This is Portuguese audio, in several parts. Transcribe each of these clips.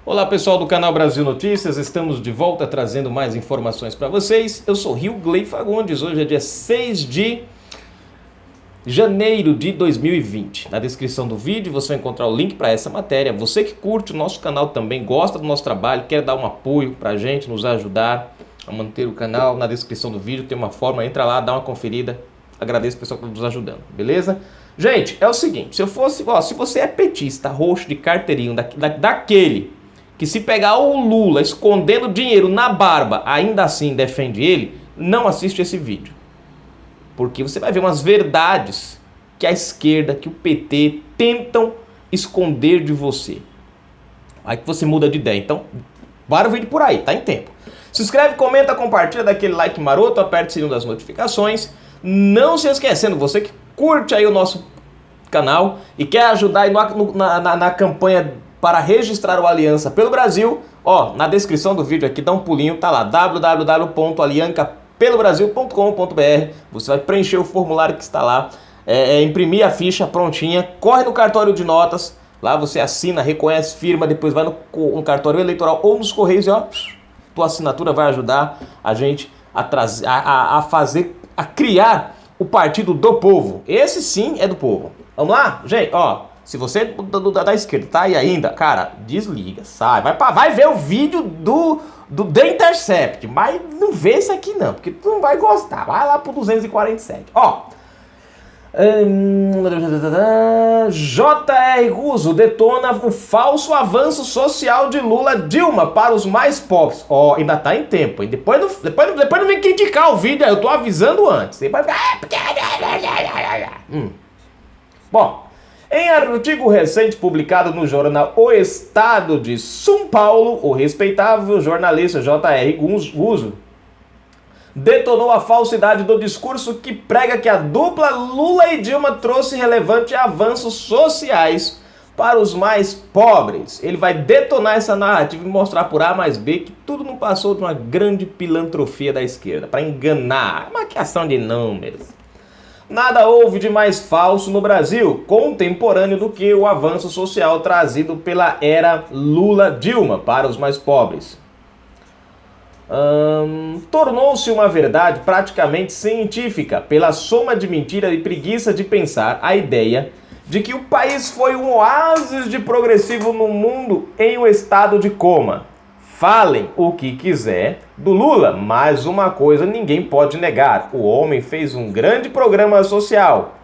Olá pessoal do canal Brasil Notícias, estamos de volta trazendo mais informações para vocês. Eu sou Rilgley Fagundes, hoje é dia 6 de janeiro de 2020. Na descrição do vídeo você vai encontrar o link para essa matéria. Você que curte o nosso canal também, gosta do nosso trabalho, quer dar um apoio para a gente, nos ajudar a manter o canal, na descrição do vídeo tem uma forma, entra lá, dá uma conferida. Agradeço o pessoal que está nos ajudando, beleza? Gente, é o seguinte, se você é petista, roxo de carteirinho, daquele que se pegar o Lula escondendo dinheiro na barba, ainda assim defende ele, não assiste esse vídeo. Porque você vai ver umas verdades que a esquerda, que o PT tentam esconder de você. Aí que você muda de ideia. Então, para o vídeo por aí, tá em tempo. Se inscreve, comenta, compartilha, dá aquele like maroto, aperta o sininho das notificações. Não se esquecendo, você que curte aí o nosso canal e quer ajudar aí na campanha para registrar o Aliança pelo Brasil, ó, na descrição do vídeo aqui, dá um pulinho, tá lá, www.aliancapelobrasil.com.br. Você vai preencher o formulário que está lá, imprimir a ficha prontinha, corre no cartório de notas, lá você assina, reconhece, firma, depois vai no cartório eleitoral ou nos correios e ó, tua assinatura vai ajudar a gente a criar o Partido do Povo. Esse sim é do povo. Vamos lá, gente, ó. Se você da esquerda tá aí ainda, cara, desliga, sai, vai ver o vídeo do The Intercept, mas não vê esse aqui não, porque tu não vai gostar, vai lá pro 247, ó. J.R. Guzzo detona o falso avanço social de Lula-Dilma para os mais pobres. Ó, ainda tá em tempo, hein? Depois não vem criticar o vídeo, eu tô avisando antes. Depois Bom, em artigo recente publicado no jornal O Estado de São Paulo, o respeitável jornalista J.R. Guzzo detonou a falsidade do discurso que prega que a dupla Lula e Dilma trouxe relevantes avanços sociais para os mais pobres. Ele vai detonar essa narrativa e mostrar por A mais B que tudo não passou de uma grande pilantrofia da esquerda, para enganar, maquiação de números. Nada houve de mais falso no Brasil contemporâneo do que o avanço social trazido pela era Lula-Dilma para os mais pobres. Tornou-se uma verdade praticamente científica pela soma de mentira e preguiça de pensar a ideia de que o país foi um oásis de progressivo no mundo em um estado de coma. Falem o que quiser do Lula, mas uma coisa ninguém pode negar: o homem fez um grande programa social.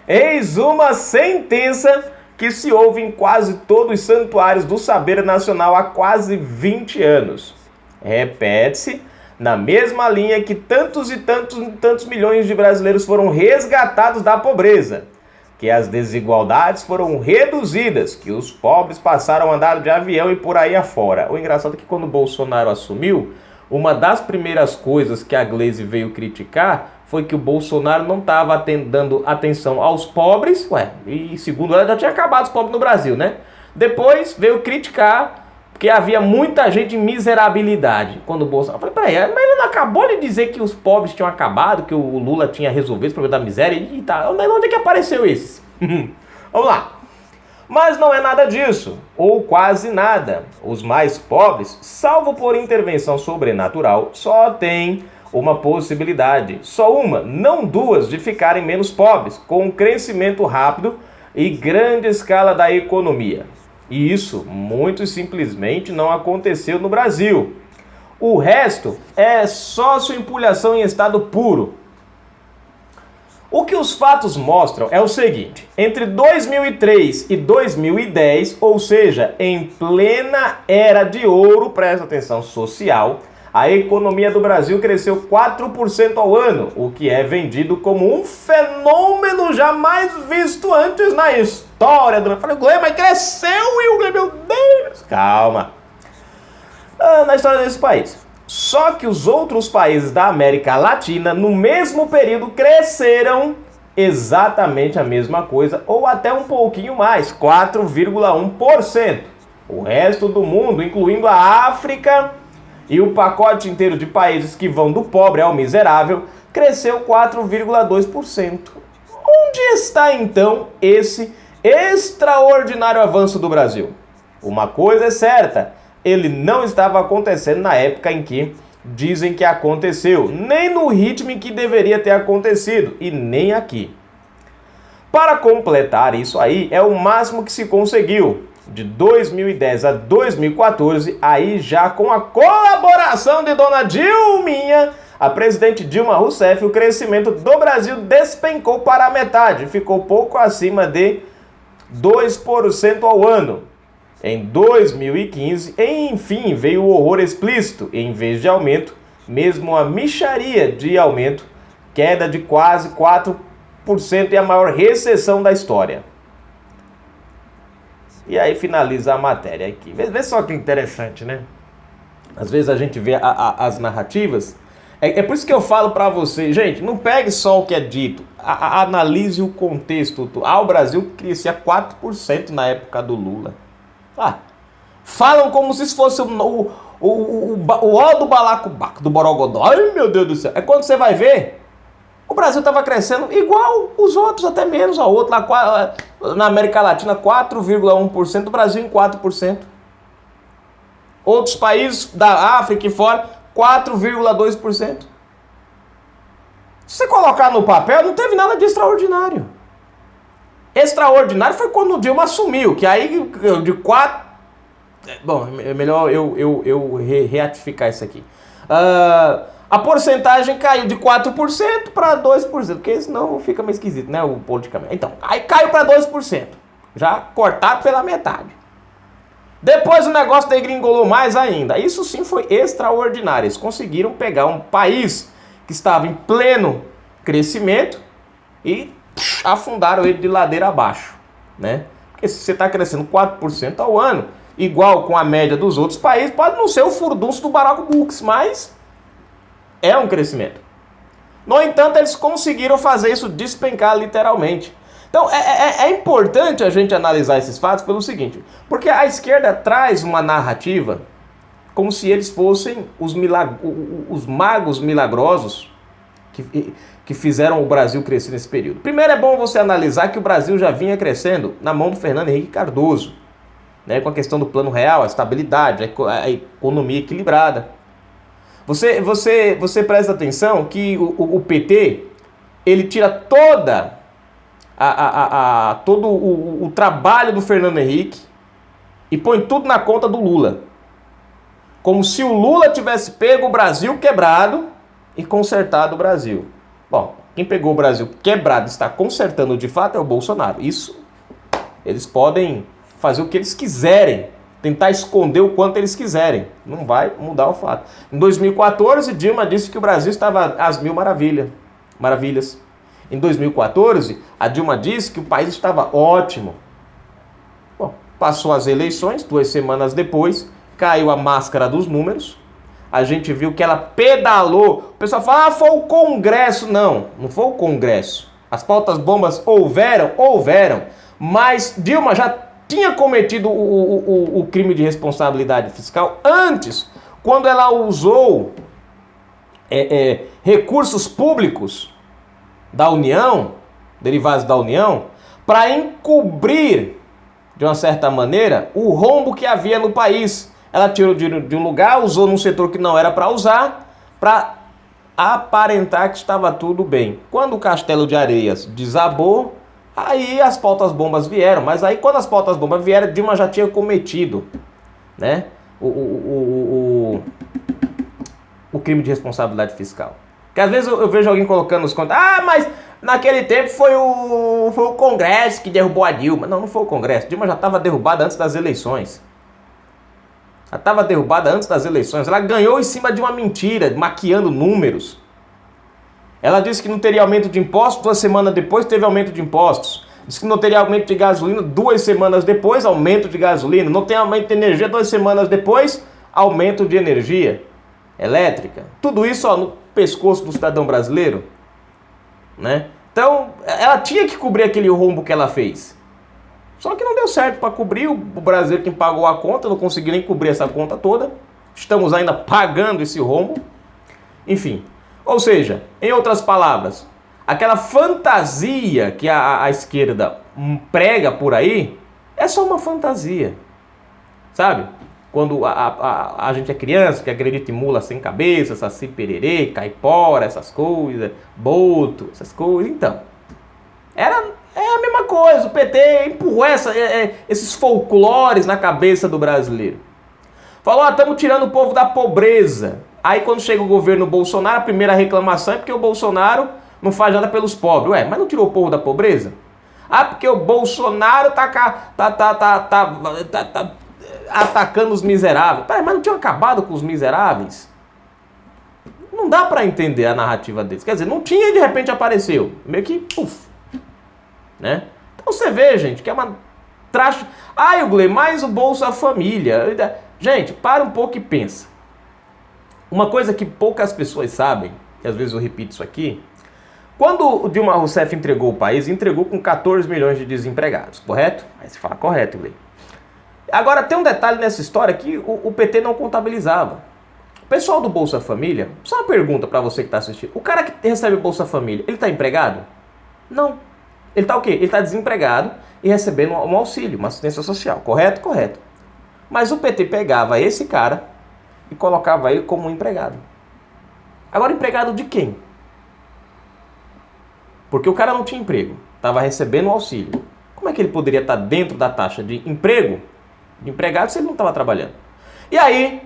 Eis uma sentença que se ouve em quase todos os santuários do saber nacional há quase 20 anos. Repete-se na mesma linha que tantos e tantos milhões de brasileiros foram resgatados da pobreza, que as desigualdades foram reduzidas, que os pobres passaram a andar de avião e por aí afora. O engraçado é que quando o Bolsonaro assumiu, uma das primeiras coisas que a Glaze veio criticar foi que o Bolsonaro não estava dando atenção aos pobres, e segundo ela já tinha acabado os pobres no Brasil, né? Depois veio criticar porque havia muita gente em miserabilidade. Quando o Bolsonaro... Eu falei, peraí, mas ele não acabou de dizer que os pobres tinham acabado, que o Lula tinha resolvido esse problema da miséria e tal. Onde é que apareceu esses? Vamos lá. Mas não é nada disso, ou quase nada. Os mais pobres, salvo por intervenção sobrenatural, só têm uma possibilidade. Só uma, não duas, de ficarem menos pobres, com um crescimento rápido e grande escala da economia. E isso, muito simplesmente, não aconteceu no Brasil. O resto é sócio-empulhação em estado puro. O que os fatos mostram é o seguinte: entre 2003 e 2010, ou seja, em plena era de ouro, presta atenção, social, a economia do Brasil cresceu 4% ao ano, o que é vendido como um fenômeno jamais visto antes na história do... Eu falei, Gley, mas cresceu, Will, meu Deus! Calma. Na história desse país. Só que os outros países da América Latina, no mesmo período, cresceram exatamente a mesma coisa, ou até um pouquinho mais, 4,1%. O resto do mundo, incluindo a África e o pacote inteiro de países que vão do pobre ao miserável, cresceu 4,2%. Onde está então esse extraordinário avanço do Brasil? Uma coisa é certa, ele não estava acontecendo na época em que dizem que aconteceu, nem no ritmo em que deveria ter acontecido, e nem aqui. Para completar isso aí, é o máximo que se conseguiu. De 2010 a 2014, aí já com a colaboração de dona Dilminha, a presidente Dilma Rousseff, o crescimento do Brasil despencou para a metade, ficou pouco acima de 2% ao ano. Em 2015, enfim, veio o horror explícito, em vez de aumento, mesmo a mixaria de aumento, queda de quase 4% e a maior recessão da história. E aí finaliza a matéria aqui. Vê só que interessante, né? Às vezes a gente vê as narrativas. É por isso que eu falo pra você, gente, não pegue só o que é dito, analise o contexto. O Brasil crescia 4% na época do Lula. Falam como se fosse o ó do balacobaco, do borogodó. Ai, meu Deus do céu. É quando você vai ver, o Brasil estava crescendo igual os outros, até menos. O outro lá, na América Latina, 4,1%, o Brasil em 4%. Outros países da África e fora, 4,2%. Se você colocar no papel, não teve nada de extraordinário. Extraordinário foi quando o Dilma assumiu, que aí de 4... Bom, é melhor eu reatificar isso aqui. A porcentagem caiu de 4% para 2%, porque senão fica meio esquisito, né, o politicamente. Então, aí caiu para 2%, já cortado pela metade. Depois o negócio degringolou mais ainda. Isso sim foi extraordinário. Eles conseguiram pegar um país que estava em pleno crescimento e afundaram ele de ladeira abaixo, né? Porque se você está crescendo 4% ao ano, igual com a média dos outros países, pode não ser o furdunço do Barack, mas é um crescimento. No entanto, eles conseguiram fazer isso despencar literalmente. Então, é importante a gente analisar esses fatos pelo seguinte, porque a esquerda traz uma narrativa como se eles fossem os magos milagrosos que fizeram o Brasil crescer nesse período. Primeiro é bom você analisar que o Brasil já vinha crescendo na mão do Fernando Henrique Cardoso, né, com a questão do plano real, a estabilidade, a economia equilibrada. Você presta atenção que o PT, ele tira todo o trabalho do Fernando Henrique e põe tudo na conta do Lula. Como se o Lula tivesse pego o Brasil quebrado e consertado o Brasil. Bom, quem pegou o Brasil quebrado e está consertando de fato é o Bolsonaro. Isso, eles podem fazer o que eles quiserem, tentar esconder o quanto eles quiserem. Não vai mudar o fato. Em 2014, Dilma disse que o Brasil estava às mil maravilhas. Em 2014, a Dilma disse que o país estava ótimo. Bom, passou as eleições, 2 semanas depois, caiu a máscara dos números. A gente viu que ela pedalou. O pessoal fala, foi o Congresso. Não foi o Congresso. As pautas bombas houveram. Mas Dilma já tinha cometido o crime de responsabilidade fiscal antes, quando ela usou recursos públicos da União, derivados da União, para encobrir, de uma certa maneira, o rombo que havia no país. Ela tirou de um lugar, usou num setor que não era para usar, para aparentar que estava tudo bem. Quando o Castelo de Areias desabou, aí as pautas bombas vieram. Mas aí quando as pautas bombas vieram, Dilma já tinha cometido, né, o crime de responsabilidade fiscal. Porque às vezes eu vejo alguém colocando nos contos, mas naquele tempo foi o Congresso que derrubou a Dilma. Não foi o Congresso. Dilma já estava derrubada antes das eleições. Ela ganhou em cima de uma mentira, maquiando números. Ela disse que não teria aumento de impostos, 2 semanas depois teve aumento de impostos. Disse que não teria aumento de gasolina, 2 semanas depois, aumento de gasolina. Não tem aumento de energia, 2 semanas depois, aumento de energia elétrica. Tudo isso no pescoço do cidadão brasileiro, né? Então, ela tinha que cobrir aquele rombo que ela fez. Só que não deu certo para cobrir. O Brasil, quem pagou a conta, não conseguiu nem cobrir essa conta toda. Estamos ainda pagando esse rombo. Enfim, ou seja, em outras palavras, aquela fantasia que a esquerda prega por aí é só uma fantasia. Sabe? Quando a gente é criança, que acredita em mula sem cabeça, saci pererê, caipora, essas coisas, boto, essas coisas. Então, é a mesma coisa. O PT empurrou esses folclores na cabeça do brasileiro. Falou, estamos tirando o povo da pobreza. Aí quando chega o governo Bolsonaro, a primeira reclamação é porque o Bolsonaro não faz nada pelos pobres. Ué, mas não tirou o povo da pobreza? Ah, porque o Bolsonaro tá atacando os miseráveis. Peraí, mas não tinha acabado com os miseráveis? Não dá pra entender a narrativa deles. Quer dizer, não tinha e de repente apareceu. Meio que, puf. Né? Então você vê, gente, que é uma trash. Ah, Gley, mais o Bolsa Família. Gente, para um pouco e pensa. Uma coisa que poucas pessoas sabem, e às vezes eu repito isso aqui, quando o Dilma Rousseff entregou o país, entregou com 14 milhões de desempregados, correto? Aí você fala, correto, Gley. Agora, tem um detalhe nessa história que o PT não contabilizava. O pessoal do Bolsa Família, só uma pergunta para você que está assistindo. O cara que recebe o Bolsa Família, ele está empregado? Não. Ele está o quê? Ele está desempregado e recebendo um auxílio, uma assistência social, correto? Correto. Mas o PT pegava esse cara e colocava ele como um empregado. Agora, empregado de quem? Porque o cara não tinha emprego, estava recebendo um auxílio. Como é que ele poderia estar dentro da taxa de emprego, de empregado, se ele não estava trabalhando? E aí,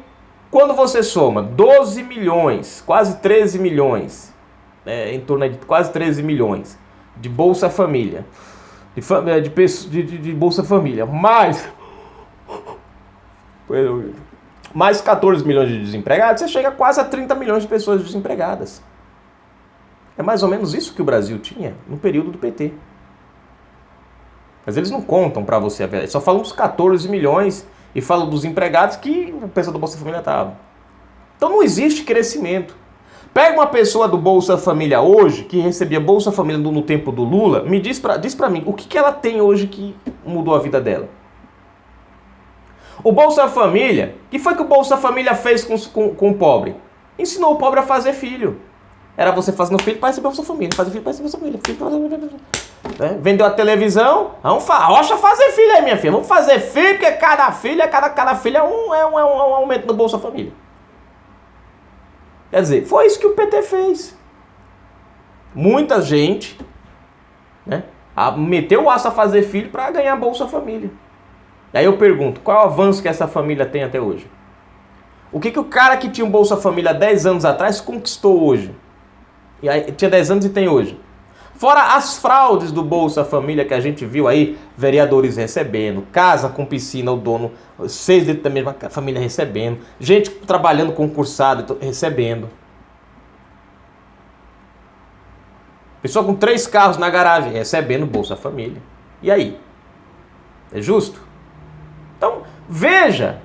quando você soma 12 milhões, quase 13 milhões, em torno de quase 13 milhões de Bolsa Família, de Bolsa Família, mais 14 milhões de desempregados, você chega quase a 30 milhões de pessoas desempregadas. É mais ou menos isso que o Brasil tinha no período do PT. Mas eles não contam para você a verdade. Só falam dos 14 milhões e falam dos empregados que o pessoal do Bolsa Família estava. Então não existe crescimento. Pega uma pessoa do Bolsa Família hoje, que recebia Bolsa Família no tempo do Lula, diz pra mim, o que ela tem hoje que mudou a vida dela? O Bolsa Família, o que foi que o Bolsa Família fez com o pobre? Ensinou o pobre a fazer filho. Era você fazendo filho para receber a sua família, fazer filho para receber a sua família. Né? Vendeu a televisão, vamos fazer filho aí, minha filha. Vamos fazer filho, porque cada filho é um aumento do Bolsa Família. Quer dizer, foi isso que o PT fez. Muita gente, né, meteu o aço a fazer filho para ganhar Bolsa Família. Aí eu pergunto, qual é o avanço que essa família tem até hoje? O que o cara que tinha um Bolsa Família 10 anos atrás conquistou hoje? E aí, tinha 10 anos e tem hoje. Fora as fraudes do Bolsa Família que a gente viu aí, vereadores recebendo, casa com piscina, o dono, 6 dentro da mesma família recebendo, gente trabalhando concursado recebendo. Pessoa com 3 carros na garagem recebendo Bolsa Família. E aí? É justo? Então, veja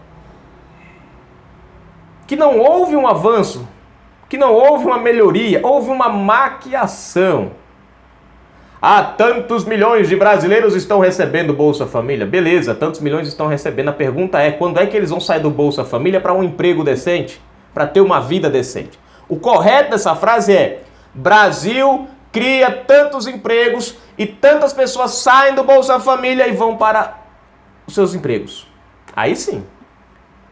que não houve um avanço, que não houve uma melhoria, houve uma maquiação. Ah, tantos milhões de brasileiros estão recebendo Bolsa Família. Beleza, tantos milhões estão recebendo. A pergunta é, quando é que eles vão sair do Bolsa Família para um emprego decente? Para ter uma vida decente? O correto dessa frase é, Brasil cria tantos empregos e tantas pessoas saem do Bolsa Família e vão para os seus empregos. Aí sim.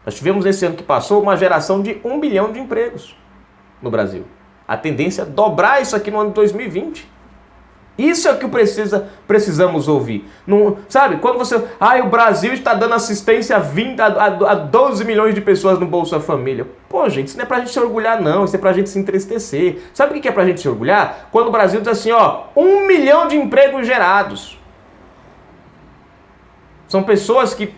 Nós tivemos esse ano que passou uma geração de 1 bilhão de empregos no Brasil. A tendência é dobrar isso aqui no ano de 2020. Isso é o que precisamos ouvir. Não, sabe, quando você... o Brasil está dando assistência a 12 milhões de pessoas no Bolsa Família. Pô, gente, isso não é pra gente se orgulhar, não. Isso é pra gente se entristecer. Sabe o que é pra gente se orgulhar? Quando o Brasil diz assim, 1 milhão de empregos gerados. São pessoas que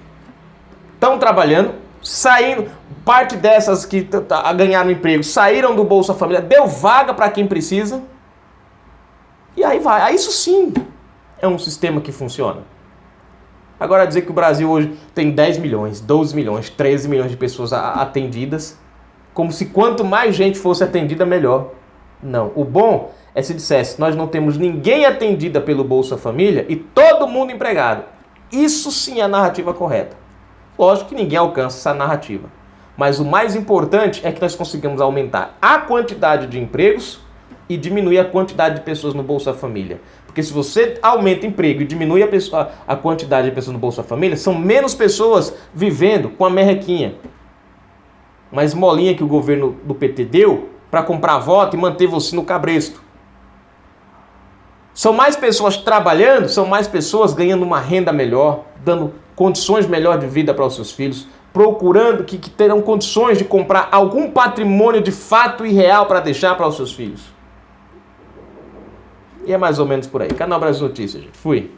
estão trabalhando, saindo... Parte dessas que ganharam emprego saíram do Bolsa Família, deu vaga para quem precisa. E aí vai. Aí isso sim é um sistema que funciona. Agora dizer que o Brasil hoje tem 10 milhões, 12 milhões, 13 milhões de pessoas atendidas, como se quanto mais gente fosse atendida, melhor. Não. O bom é se dissesse, nós não temos ninguém atendida pelo Bolsa Família e todo mundo empregado. Isso sim é a narrativa correta. Lógico que ninguém alcança essa narrativa. Mas o mais importante é que nós consigamos aumentar a quantidade de empregos e diminuir a quantidade de pessoas no Bolsa Família. Porque se você aumenta o emprego e diminui a quantidade de pessoas no Bolsa Família, são menos pessoas vivendo com a merrequinha. Uma esmolinha que o governo do PT deu para comprar voto e manter você no cabresto. São mais pessoas trabalhando, são mais pessoas ganhando uma renda melhor, dando condições melhores de vida para os seus filhos, procurando que terão condições de comprar algum patrimônio de fato e real para deixar para os seus filhos. E é mais ou menos por aí. Canal Brasil Notícias, gente. Fui.